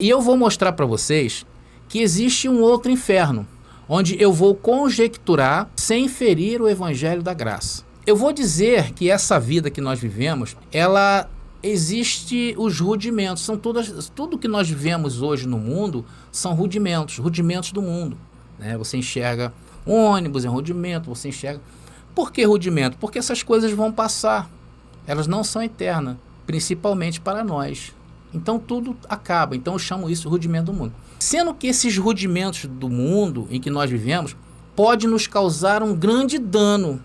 E eu vou mostrar para vocês que existe um outro inferno, onde eu vou conjecturar sem ferir o evangelho da graça. Eu vou dizer que essa vida que nós vivemos, ela existe os rudimentos, tudo que nós vivemos hoje no mundo são rudimentos do mundo, né? Você enxerga um ônibus, é um rudimento, você enxerga... Por que rudimento? Porque essas coisas vão passar, elas não são eternas, principalmente para nós. Então tudo acaba, então eu chamo isso de rudimento do mundo. Sendo que esses rudimentos do mundo em que nós vivemos pode nos causar um grande dano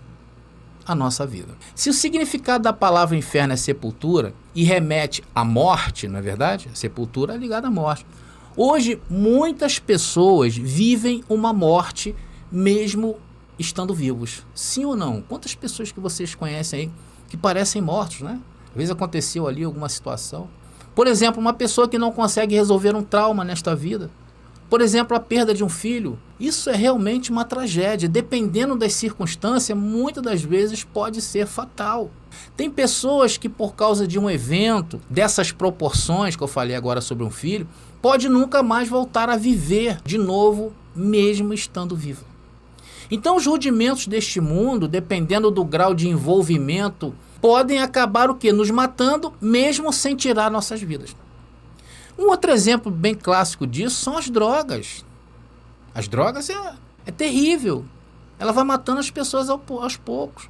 à nossa vida. Se o significado da palavra inferno é sepultura e remete à morte, não é verdade? A sepultura é ligada à morte. Hoje muitas pessoas vivem uma morte mesmo estando vivos. Sim ou não? Quantas pessoas que vocês conhecem aí que parecem mortos, né? Às vezes aconteceu ali alguma situação. Por exemplo, uma pessoa que não consegue resolver um trauma nesta vida. Por exemplo, a perda de um filho. Isso é realmente uma tragédia. Dependendo das circunstâncias, muitas das vezes pode ser fatal. Tem pessoas que por causa de um evento, dessas proporções que eu falei agora sobre um filho, pode nunca mais voltar a viver de novo, mesmo estando vivo. Então os rudimentos deste mundo, dependendo do grau de envolvimento, podem acabar o quê? Nos matando, mesmo sem tirar nossas vidas. Um outro exemplo bem clássico disso são as drogas. As drogas é terrível. Ela vai matando as pessoas aos poucos.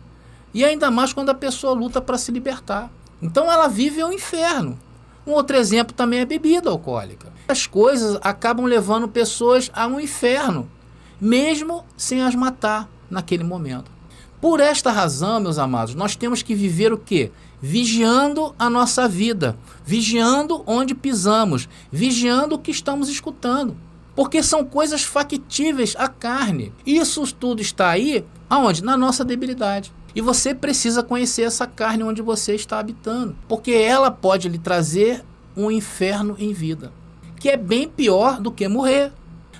E ainda mais quando a pessoa luta para se libertar. Então ela vive um inferno. Um outro exemplo também é a bebida alcoólica. As coisas acabam levando pessoas a um inferno, mesmo sem as matar naquele momento. Por esta razão, meus amados, nós temos que viver o quê? Vigiando a nossa vida, vigiando onde pisamos, vigiando o que estamos escutando. Porque são coisas factíveis à carne. Isso tudo está aí, aonde? Na nossa debilidade. E você precisa conhecer essa carne onde você está habitando. Porque ela pode lhe trazer um inferno em vida, que é bem pior do que morrer.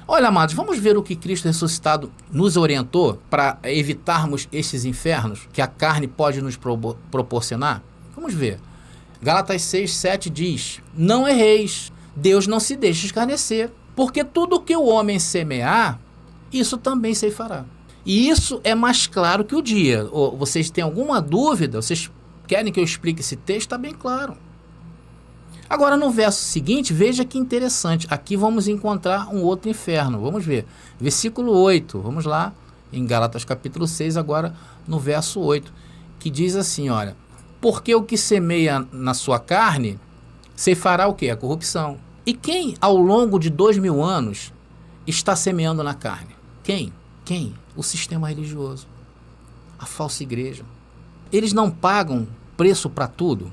Olha, amados, vamos ver o que Cristo ressuscitado nos orientou para evitarmos esses infernos que a carne pode nos proporcionar? Vamos ver. Gálatas 6:7 diz: não erreis, Deus não se deixa escarnecer, porque tudo o que o homem semear, isso também ceifará. E isso é mais claro que o dia. Ou vocês têm alguma dúvida? Vocês querem que eu explique esse texto? Está bem claro. Agora, no verso seguinte, veja que interessante. Aqui vamos encontrar um outro inferno. Vamos ver. Versículo 8. Vamos lá. Em Gálatas capítulo 6, agora no verso 8. Que diz assim, olha. Porque o que semeia na sua carne, ceifará o quê? A corrupção. E quem, ao longo de 2000 anos, está semeando na carne? Quem? Quem? O sistema religioso. A falsa igreja. Eles não pagam preço para tudo.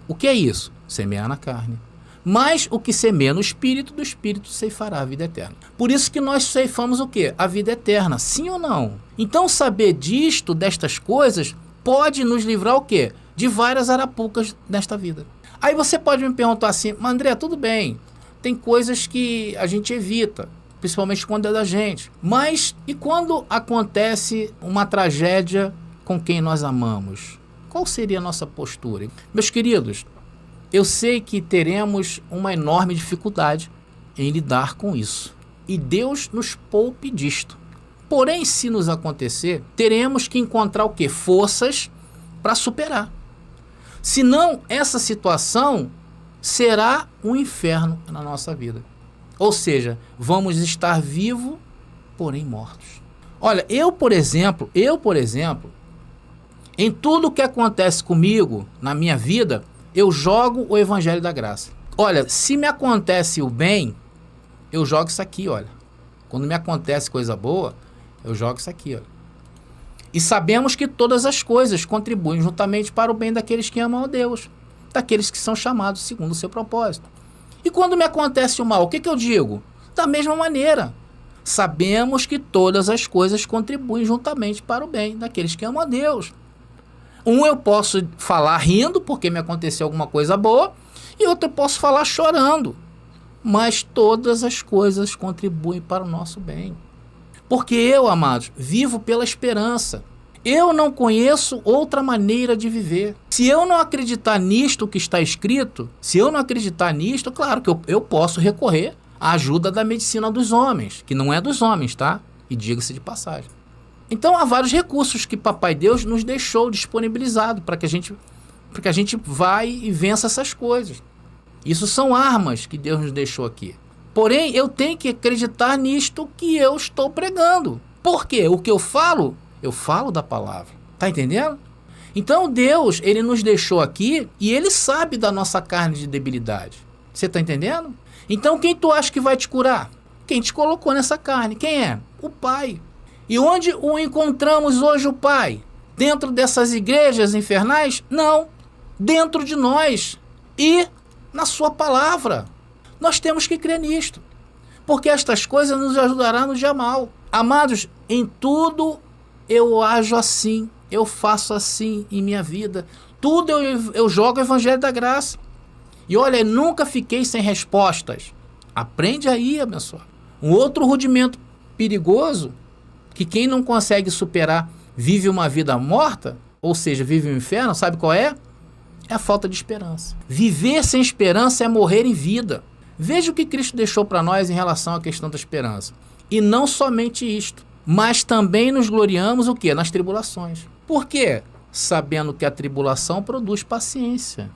O que é isso? Semear na carne. Mas o que semeia no Espírito, do Espírito ceifará a vida eterna. Por isso que nós ceifamos o quê? A vida eterna, sim ou não? Então saber disto, destas coisas, pode nos livrar o quê? De várias arapucas nesta vida. Aí você pode me perguntar assim, mas André, tudo bem, tem coisas que a gente evita, principalmente quando é da gente. Mas e quando acontece uma tragédia com quem nós amamos? Qual seria a nossa postura? Meus queridos, eu sei que teremos uma enorme dificuldade em lidar com isso. E Deus nos poupe disto. Porém, se nos acontecer, teremos que encontrar o quê? Forças para superar. Senão, essa situação será um inferno na nossa vida. Ou seja, vamos estar vivos, porém mortos. Olha, eu, por exemplo, em tudo que acontece comigo, na minha vida, eu jogo o evangelho da graça. Olha, se me acontece o bem, eu jogo isso aqui, olha. Quando me acontece coisa boa, eu jogo isso aqui, olha. E sabemos que todas as coisas contribuem juntamente para o bem daqueles que amam a Deus, daqueles que são chamados segundo o seu propósito. E quando me acontece o mal, o que eu digo? Da mesma maneira. Sabemos que todas as coisas contribuem juntamente para o bem daqueles que amam a Deus. Eu posso falar rindo porque me aconteceu alguma coisa boa, e outro eu posso falar chorando. Mas todas as coisas contribuem para o nosso bem. Porque eu, amados, vivo pela esperança. Eu não conheço outra maneira de viver. Se eu não acreditar nisto que está escrito, se eu não acreditar nisto, claro que eu posso recorrer à ajuda da medicina dos homens, que não é dos homens, tá? E diga-se de passagem. Então há vários recursos que Papai Deus nos deixou disponibilizado para que a gente vá e vença essas coisas. Isso são armas que Deus nos deixou aqui. Porém, eu tenho que acreditar nisto que eu estou pregando. Por quê? O que eu falo da palavra. Tá entendendo? Então Deus, ele nos deixou aqui e ele sabe da nossa carne de debilidade. Você tá entendendo? Então quem tu acha que vai te curar? Quem te colocou nessa carne? Quem é? O Pai. E onde o encontramos hoje o Pai? Dentro dessas igrejas infernais? Não. Dentro de nós. E na sua palavra. Nós temos que crer nisto. Porque estas coisas nos ajudarão no dia mal. Amados, em tudo eu ajo assim, eu faço assim em minha vida. Tudo eu jogo o evangelho da graça. E olha, nunca fiquei sem respostas. Aprende aí, abençoado. Um outro rudimento perigoso, que quem não consegue superar vive uma vida morta, ou seja, vive um inferno, sabe qual é? É a falta de esperança. Viver sem esperança é morrer em vida. Veja o que Cristo deixou para nós em relação à questão da esperança. E não somente isto, mas também nos gloriamos o quê? Nas tribulações. Por quê? Sabendo que a tribulação produz paciência.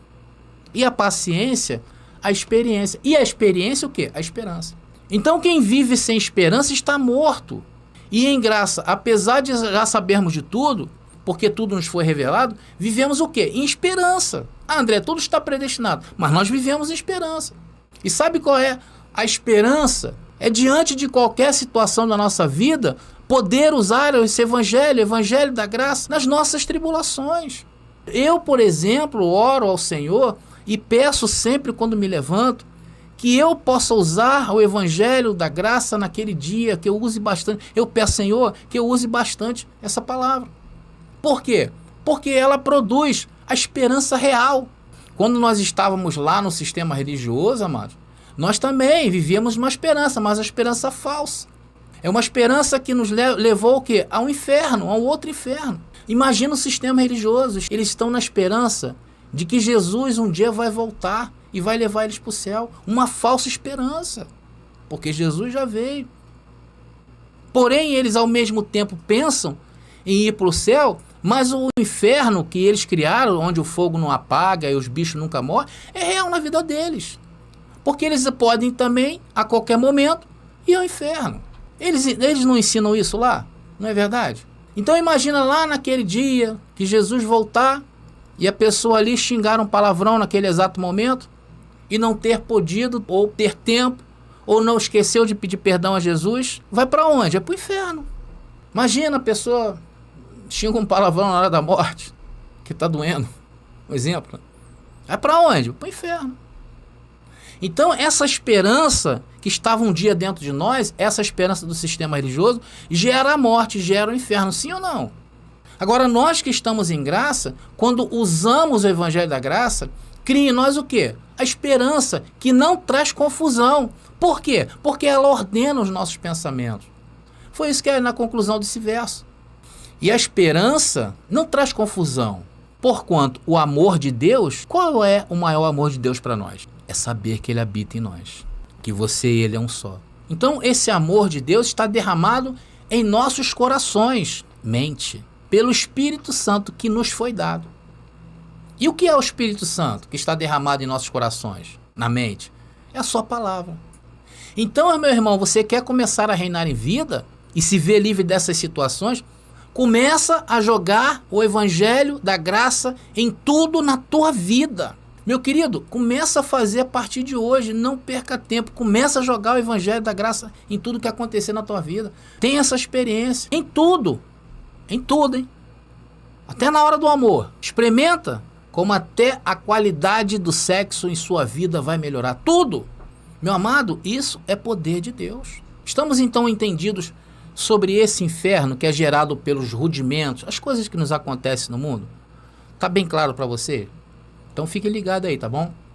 E a paciência, a experiência. E a experiência o quê? A esperança. Então quem vive sem esperança está morto. E em graça, apesar de já sabermos de tudo, porque tudo nos foi revelado, vivemos o quê? Em esperança. Ah, André, tudo está predestinado, mas nós vivemos em esperança. E sabe qual é? A esperança é diante de qualquer situação da nossa vida, poder usar esse evangelho da graça, nas nossas tribulações. Eu, por exemplo, oro ao Senhor e peço sempre quando me levanto, que eu possa usar o evangelho da graça naquele dia, que eu use bastante. Eu peço, Senhor, que eu use bastante essa palavra. Por quê? Porque ela produz a esperança real. Quando nós estávamos lá no sistema religioso, amados, nós também vivíamos uma esperança, mas a esperança falsa. É uma esperança que nos levou ao quê? Ao inferno, a um outro inferno. Imagina o sistema religioso, eles estão na esperança de que Jesus um dia vai voltar e vai levar eles para o céu. Uma falsa esperança, porque Jesus já veio. Porém, eles ao mesmo tempo pensam em ir para o céu, mas o inferno que eles criaram, onde o fogo não apaga e os bichos nunca morrem, é real na vida deles. Porque eles podem também, a qualquer momento, ir ao inferno. Eles não ensinam isso lá? Não é verdade? Então imagina lá naquele dia que Jesus voltar e a pessoa ali xingar um palavrão naquele exato momento e não ter podido, ou ter tempo, ou não esqueceu de pedir perdão a Jesus, vai para onde? É para o inferno. Imagina a pessoa xinga um palavrão na hora da morte, que está doendo, um exemplo. Vai para onde? Para o inferno. Então essa esperança que estava um dia dentro de nós, essa esperança do sistema religioso, gera a morte, gera o inferno, sim ou não? Agora nós que estamos em graça, quando usamos o evangelho da graça, cria em nós o quê? A esperança que não traz confusão. Por quê? Porque ela ordena os nossos pensamentos. Foi isso que é na conclusão desse verso. E a esperança não traz confusão. Porquanto o amor de Deus, qual é o maior amor de Deus para nós? É saber que Ele habita em nós. Que você e Ele é um só. Então esse amor de Deus está derramado em nossos corações, mente, pelo Espírito Santo que nos foi dado. E o que é o Espírito Santo que está derramado em nossos corações, na mente? É a sua palavra. Então, meu irmão, você quer começar a reinar em vida e se ver livre dessas situações? Começa a jogar o evangelho da graça em tudo na tua vida. Meu querido, começa a fazer a partir de hoje, não perca tempo. Começa a jogar o evangelho da graça em tudo que acontecer na tua vida. Tenha essa experiência em tudo, hein? Até na hora do amor. Experimenta como até a qualidade do sexo em sua vida vai melhorar. Tudo. Meu amado, isso é poder de Deus. Estamos então entendidos sobre esse inferno que é gerado pelos rudimentos, as coisas que nos acontecem no mundo? Tá bem claro para você? Então fique ligado aí, tá bom?